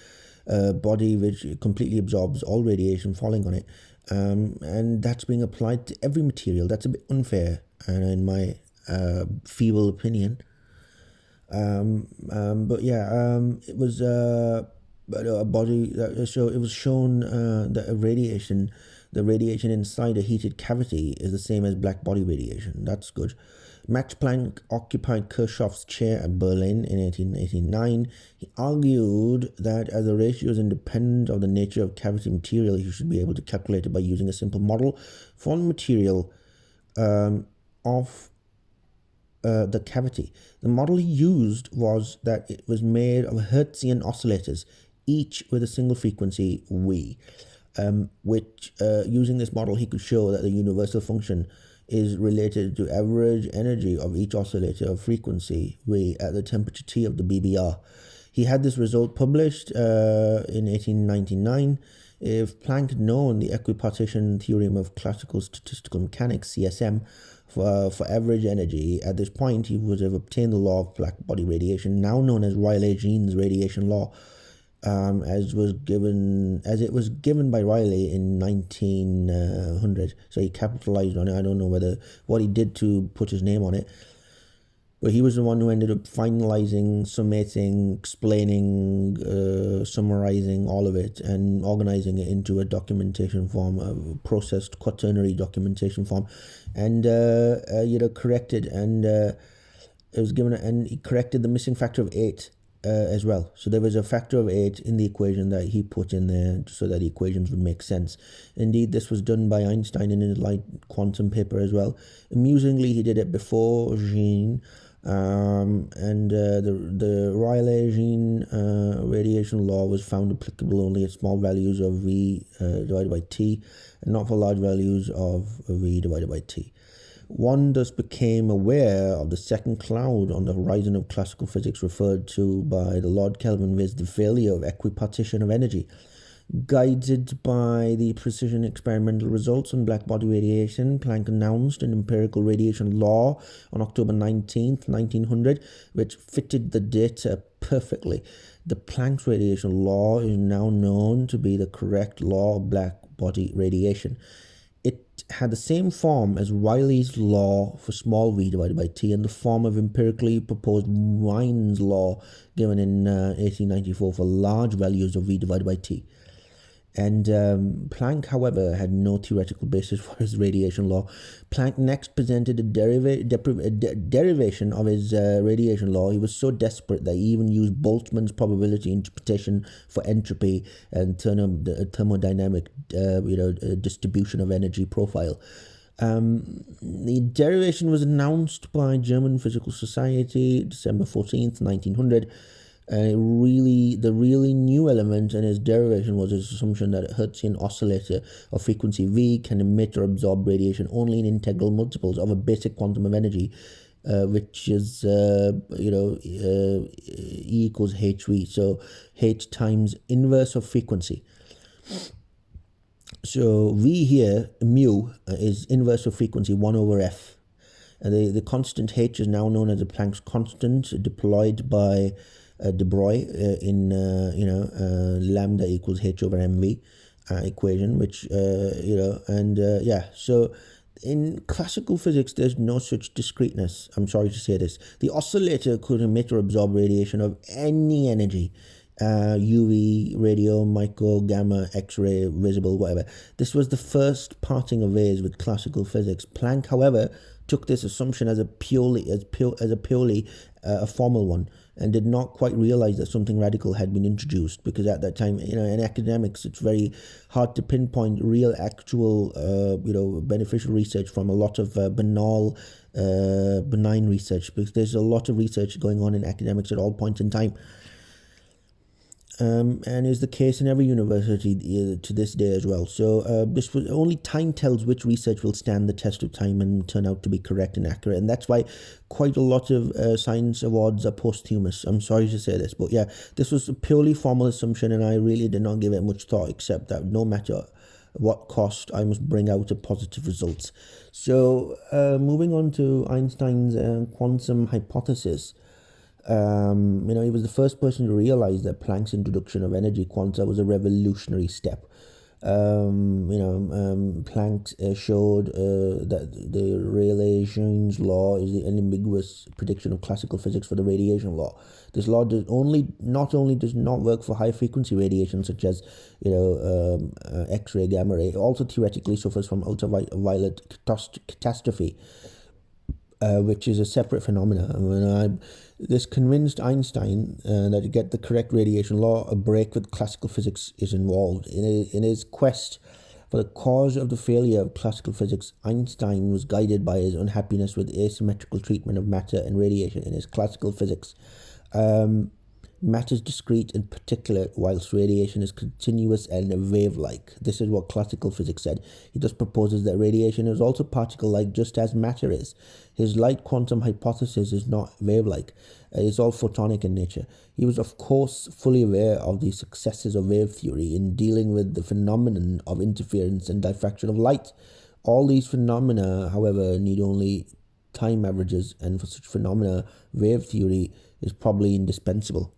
body which completely absorbs all radiation falling on it, and that's being applied to every material. That's a bit unfair, in my feeble opinion. But yeah, it was a body. So it was shown that the radiation inside a heated cavity is the same as black body radiation. That's good. Max Planck occupied Kirchhoff's chair at Berlin in 1889. He argued that as the ratio is independent of the nature of cavity material, you should be able to calculate it by using a simple model for the material of the cavity. The model he used was that it was made of Hertzian oscillators, each with a single frequency V, which using this model he could show that the universal function is related to average energy of each oscillator of frequency V at the temperature T of the BBR. He had this result published in 1899. If Planck had known the equipartition theorem of classical statistical mechanics, CSM, for average energy, at this point he would have obtained the law of black body radiation, now known as Rayleigh-Jean's radiation law, as it was given by Rayleigh in 1900. So he capitalized on it. I don't know what he did to put his name on it, but he was the one who ended up finalizing, summating, explaining, summarizing all of it, and organizing it into a documentation form, a processed quaternary documentation form, and corrected, and it was given, and he corrected the missing factor of 8 as well. So there was a factor of 8 in the equation that he put in there so that the equations would make sense. Indeed, this was done by Einstein in his light quantum paper as well. Amusingly, he did it before Jean. And the Rayleigh-Jean radiation law was found applicable only at small values of V divided by T, and not for large values of V divided by T. One thus became aware of the second cloud on the horizon of classical physics referred to by the Lord Kelvin, viz. The failure of equipartition of energy. Guided by the precision experimental results on black body radiation, Planck announced an empirical radiation law on October 19th, 1900, which fitted the data perfectly. The Planck's radiation law is now known to be the correct law of black body radiation. It had the same form as Rayleigh's law for small v divided by t, and the form of empirically proposed Wien's law given in 1894 for large values of v divided by t. And Planck, however, had no theoretical basis for his radiation law. Planck next presented a derivation of his radiation law. He was so desperate that he even used Boltzmann's probability interpretation for entropy and thermodynamic distribution of energy profile. The derivation was announced by German Physical Society December 14th, 1900. The really new element in his derivation was his assumption that a Hertzian oscillator of frequency V can emit or absorb radiation only in integral multiples of a basic quantum of energy, which is E equals hv, so h times inverse of frequency. So V here, mu, is inverse of frequency 1 over f. The constant h is now known as the Planck's constant, deployed by de Broglie in lambda equals h over mv equation, which so in classical physics there's no such discreteness. I'm sorry to say this. The oscillator could emit or absorb radiation of any energy, UV, radio, micro, gamma, X-ray, visible, whatever. This was the first parting of ways with classical physics. Planck, however, took this assumption as a purely formal one, and did not quite realize that something radical had been introduced, because at that time, in academics, it's very hard to pinpoint real, actual, beneficial research from a lot of benign research, because there's a lot of research going on in academics at all points in time. And is the case in every university to this day as well. So this was only time tells which research will stand the test of time and turn out to be correct and accurate, and that's why quite a lot of science awards are posthumous. I'm sorry to say this, but yeah, this was a purely formal assumption, and I really did not give it much thought, except that no matter what cost, I must bring out a positive results. So moving on to Einstein's quantum hypothesis. He was the first person to realize that Planck's introduction of energy quanta was a revolutionary step. Planck showed that the Rayleigh-Jeans law is the unambiguous prediction of classical physics for the radiation law. This law not only does not work for high frequency radiation such as X-ray, gamma ray, it also theoretically suffers from ultraviolet catastrophe, which is a separate phenomenon. This convinced Einstein that to get the correct radiation law, a break with classical physics is involved. In his quest for the cause of the failure of classical physics, Einstein was guided by his unhappiness with asymmetrical treatment of matter and radiation in his classical physics. Matter is discrete and particular, whilst radiation is continuous and wave-like. This is what classical physics said. He thus proposes that radiation is also particle-like, just as matter is. His light quantum hypothesis is not wave-like. It's all photonic in nature. He was, of course, fully aware of the successes of wave theory in dealing with the phenomenon of interference and diffraction of light. All these phenomena, however, need only time averages, and for such phenomena, wave theory is probably indispensable.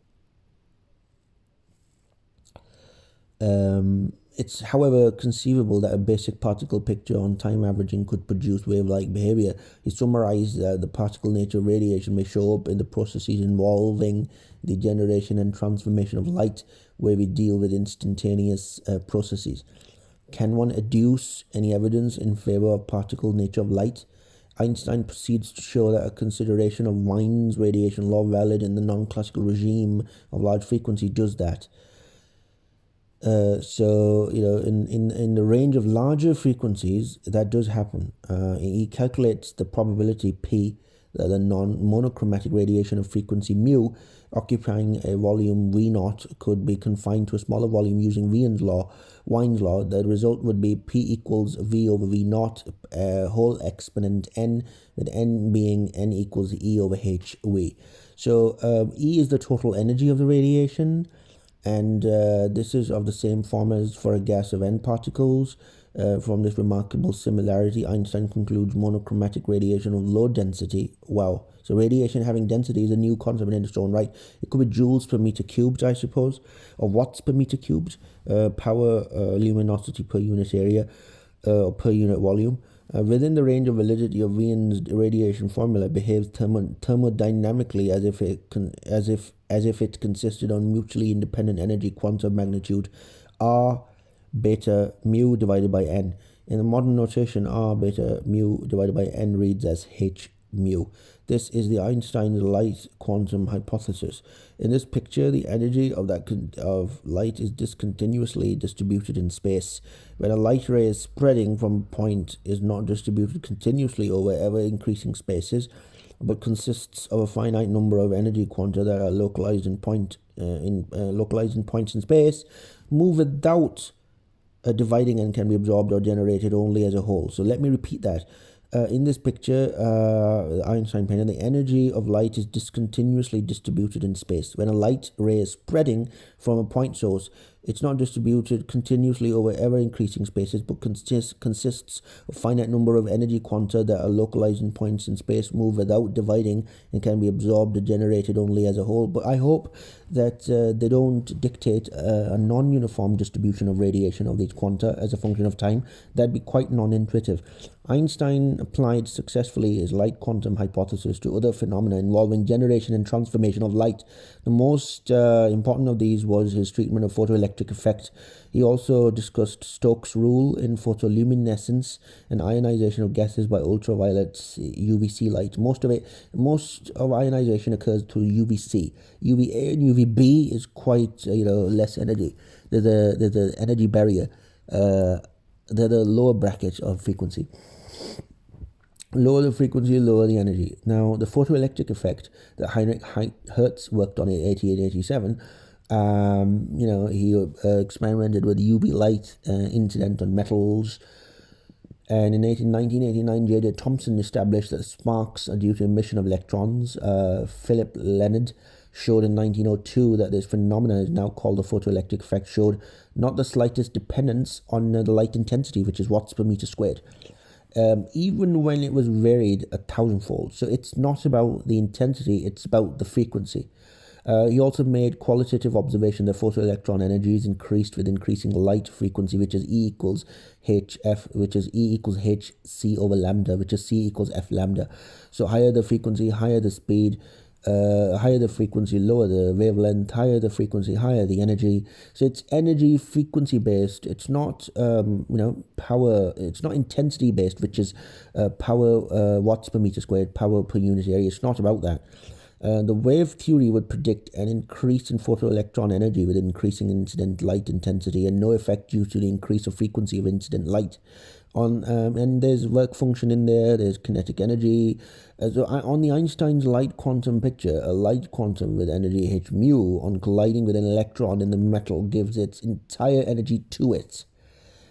It's, however, conceivable that a basic particle picture on time averaging could produce wave-like behavior. He summarized that the particle nature of radiation may show up in the processes involving the generation and transformation of light, where we deal with instantaneous processes. Can one adduce any evidence in favor of particle nature of light? Einstein proceeds to show that a consideration of Wien's radiation law valid in the non-classical regime of large frequency does that. In the range of larger frequencies, that does happen. He calculates the probability P that the non-monochromatic radiation of frequency mu occupying a volume V0 could be confined to a smaller volume using Wien's law. The result would be P equals V over V0 whole exponent n, with n being n equals E over H V. So E is the total energy of the radiation, and this is of the same form as for a gas of n particles. From this remarkable similarity, Einstein concludes monochromatic radiation of low density. Wow. So radiation having density is a new concept in its own right. It could be joules per meter cubed, I suppose, or watts per meter cubed, power luminosity per unit area, or per unit volume. Within the range of validity of Wien's radiation formula, behaves thermodynamically as if it consisted on mutually independent energy quanta of magnitude R beta mu divided by n. In the modern notation, R beta mu divided by n reads as H mu. This is the Einstein's light quantum hypothesis. In this picture, the energy of light is discontinuously distributed in space. When a light ray is spreading from a point, is not distributed continuously over ever increasing spaces, but consists of a finite number of energy quanta that are localized in points in space, move without dividing, and can be absorbed or generated only as a whole. So let me repeat that. In this picture, Einstein painted, the energy of light is discontinuously distributed in space. When a light ray is spreading from a point source, it's not distributed continuously over ever-increasing spaces, but consists of a finite number of energy quanta that are localized in points in space, move without dividing, and can be absorbed or generated only as a whole. But I hope that they don't dictate a non-uniform distribution of radiation of these quanta as a function of time. That'd be quite non-intuitive. Einstein applied successfully his light quantum hypothesis to other phenomena involving generation and transformation of light. The most important of these was his treatment of photoelectric effect. He also discussed Stokes' rule in photoluminescence and ionization of gases by ultraviolet UVC light. Most of ionization occurs through UVC. UVA and UVB is quite less energy. There's a energy barrier. They're the lower bracket of frequency. Lower the frequency, lower the energy. Now, the photoelectric effect that Heinrich Hertz worked on in 1887, he experimented with UV light incident on metals. And in 1989, J.J. Thomson established that sparks are due to emission of electrons. Philip Leonard showed in 1902 that this phenomenon is now called the photoelectric effect, showed not the slightest dependence on the light intensity, which is watts per meter squared. even when it was varied a thousandfold. So it's not about the intensity, it's about the frequency. He also made qualitative observation that photoelectron energy is increased with increasing light frequency, which is E equals hf, which is E equals hc over lambda, which is C equals f lambda. So higher the frequency, higher the speed, higher the frequency, lower the wavelength, higher the frequency, higher the energy. So it's energy frequency based. It's not power. It's not intensity based, which is power watts per meter squared, power per unit area. It's not about that. The wave theory would predict an increase in photoelectron energy with increasing incident light intensity and no effect due to the increase of frequency of incident light. And there's work function in there, there's kinetic energy. On the Einstein's light quantum picture, a light quantum with energy h mu on colliding with an electron in the metal gives its entire energy to it.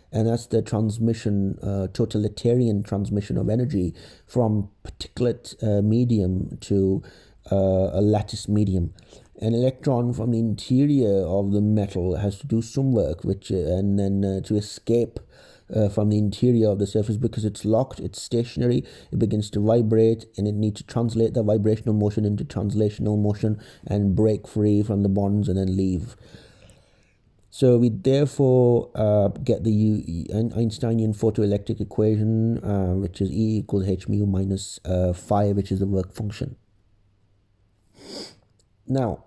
And that's the transmission, totalitarian transmission of energy from particulate medium to a lattice medium. An electron from the interior of the metal has to do some work, and then to escape from the interior of the surface because it's locked, it's stationary, it begins to vibrate, and it needs to translate the vibrational motion into translational motion and break free from the bonds and then leave. So we therefore get the Einsteinian photoelectric equation, which is E equals h mu minus phi, which is the work function. Now,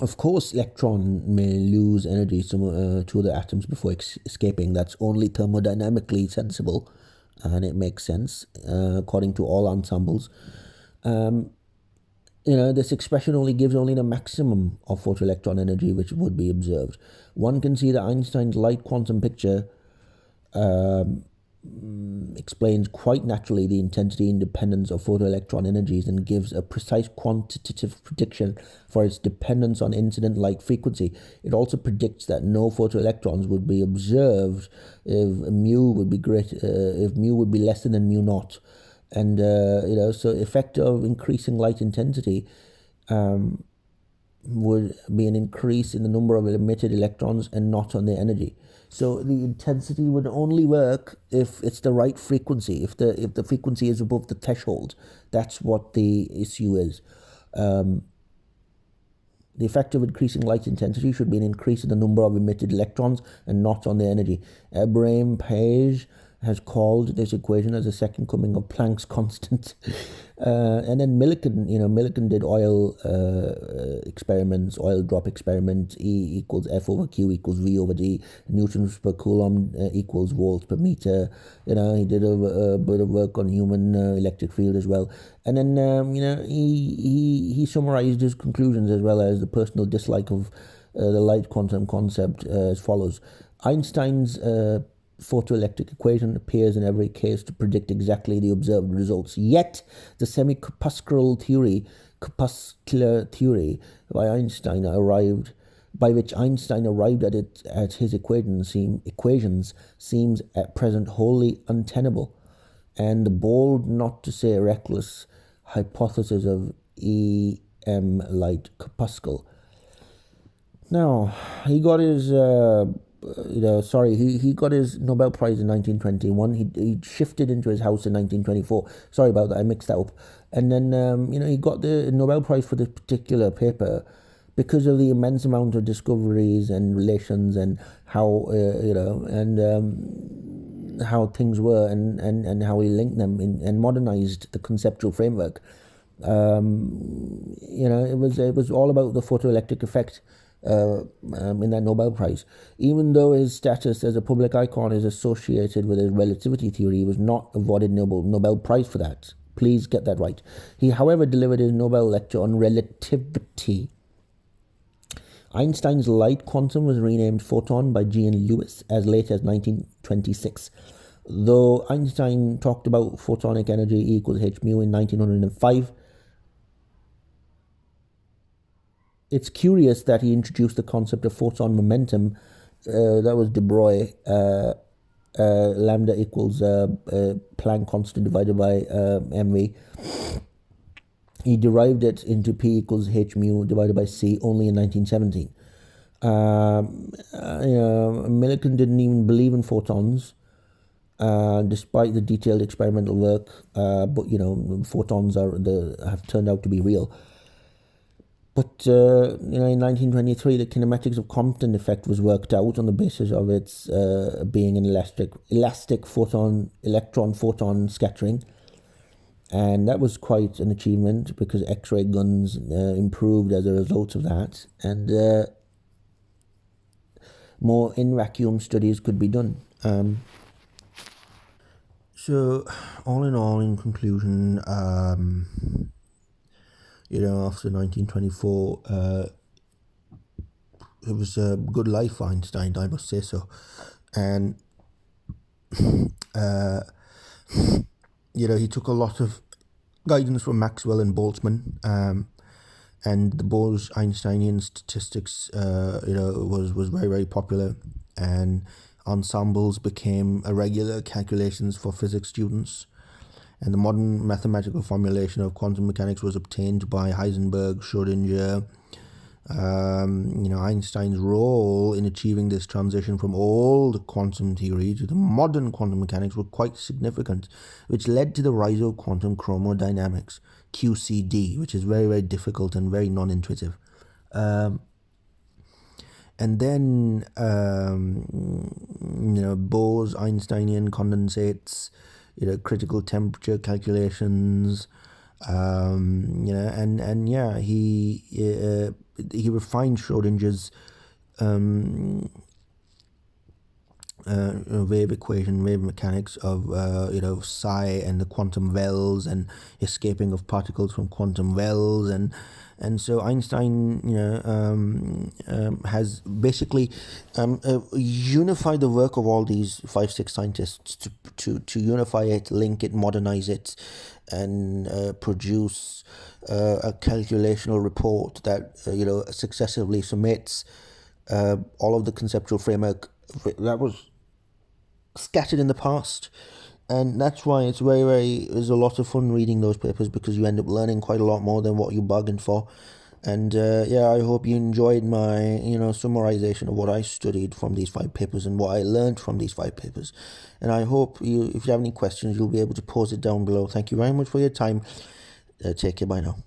of course, electron may lose energy to the atoms before escaping. That's only thermodynamically sensible, and it makes sense according to all ensembles. This expression only gives only the maximum of photoelectron energy which would be observed. One can see that Einstein's light quantum picture explains quite naturally the intensity independence of photoelectron energies and gives a precise quantitative prediction for its dependence on incident light frequency. It also predicts that no photoelectrons would be observed if mu would be less than mu naught. And so effect of increasing light intensity would be an increase in the number of emitted electrons and not on the energy. So the intensity would only work if it's the right frequency. If the frequency is above the threshold, that's what the issue is. The effect of increasing light intensity should be an increase in the number of emitted electrons and not on the energy. Pais has called this equation as a second coming of Planck's constant. And then Millikan did oil experiments, oil drop experiment, E equals F over Q equals V over D, newtons per coulomb equals volts per meter. He did a bit of work on human electric field as well. And then, he summarized his conclusions as well as the personal dislike of the light quantum concept as follows. Einstein's photoelectric equation appears in every case to predict exactly the observed results. Yet, the semi-corpuscular theory by which Einstein arrived at his equations seems at present wholly untenable, and the bold, not to say reckless, hypothesis of EM light corpuscle. Now, he got his he got his Nobel Prize in 1921. He shifted into his house in 1924. Sorry about that, I mixed that up. And then, he got the Nobel Prize for this particular paper because of the immense amount of discoveries and relations and how, how things were and how he linked them and modernized the conceptual framework. It was all about the photoelectric effect in that Nobel Prize. Even though his status as a public icon is associated with his relativity theory, he was not awarded Nobel Prize for that. Please get that right. He, however, delivered his Nobel lecture on relativity. Einstein's light quantum was renamed photon by G. N. Lewis as late as 1926. Though Einstein talked about photonic energy equals h mu in 1905, it's curious that he introduced the concept of photon momentum. That was de Broglie. Lambda equals Planck constant divided by mv. He derived it into P equals h mu divided by C only in 1917. Millikan didn't even believe in photons. despite the detailed experimental work. But photons have turned out to be real. But in 1923, the kinematics of Compton effect was worked out on the basis of its being an elastic electron-photon scattering, and that was quite an achievement because X-ray guns improved as a result of that, and more in-vacuum studies could be done. So, all in all, in conclusion, after 1924, it was a good life for Einstein, I must say so. And, he took a lot of guidance from Maxwell and Boltzmann, and the Bose-Einsteinian statistics, was very, very popular, and ensembles became irregular calculations for physics students. And the modern mathematical formulation of quantum mechanics was obtained by Heisenberg, Schrödinger. Einstein's role in achieving this transition from old quantum theory to the modern quantum mechanics were quite significant, which led to the rise of quantum chromodynamics, QCD, which is very, very difficult and very non-intuitive. And then, Bose-Einsteinian condensates, critical temperature calculations, he refined Schrödinger's wave mechanics of psi and the quantum wells and escaping of particles from quantum wells, and so Einstein has basically unified the work of all these 5-6 scientists to unify it, link it, modernize it, and produce a calculational report that successively summates all of the conceptual framework that was scattered in the past. And that's why it's it's a lot of fun reading those papers, because you end up learning quite a lot more than what you bargained for. And I hope you enjoyed my summarization of what I studied from these 5 papers and what I learned from these 5 papers. And I hope if you have any questions, you'll be able to pose it down below. Thank you very much for your time. Take care. Bye now.